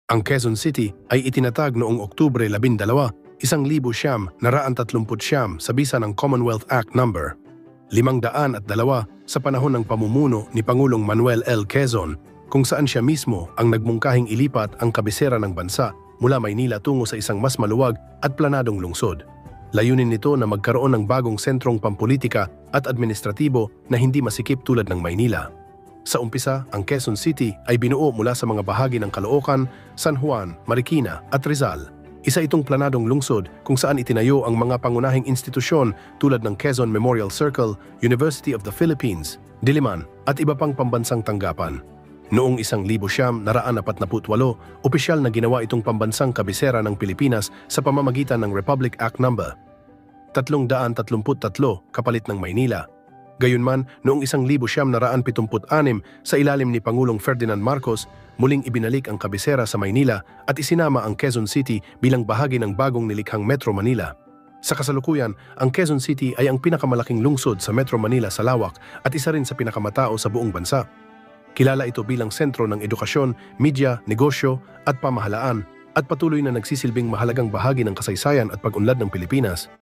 Ang Quezon City ay itinatag noong Oktubre 12, 1939 sa bisa ng Commonwealth Act No. 502 sa panahon ng pamumuno ni Pangulong Manuel L. Quezon, kung saan siya mismo ang nagmungkahing ilipat ang kabisera ng bansa mula Maynila tungo sa isang mas maluwag at planadong lungsod. Layunin nito na magkaroon ng bagong sentrong pampolitika at administratibo na hindi masikip tulad ng Maynila. Sa umpisa, ang Quezon City ay binuo mula sa mga bahagi ng Caloocan, San Juan, Marikina at Rizal. Isa itong planadong lungsod kung saan itinayo ang mga pangunahing institusyon tulad ng Quezon Memorial Circle, University of the Philippines, Diliman at iba pang pambansang tanggapan. Noong 1948, opisyal na ginawa itong pambansang kabisera ng Pilipinas sa pamamagitan ng Republic Act No. 333 kapalit ng Maynila. Gayunman, noong 1976 sa ilalim ni Pangulong Ferdinand Marcos, muling ibinalik ang kabisera sa Maynila at isinama ang Quezon City bilang bahagi ng bagong nilikhang Metro Manila. Sa kasalukuyan, ang Quezon City ay ang pinakamalaking lungsod sa Metro Manila sa lawak at isa rin sa pinakamatao sa buong bansa. Kilala ito bilang sentro ng edukasyon, media, negosyo at pamahalaan at patuloy na nagsisilbing mahalagang bahagi ng kasaysayan at pag-unlad ng Pilipinas.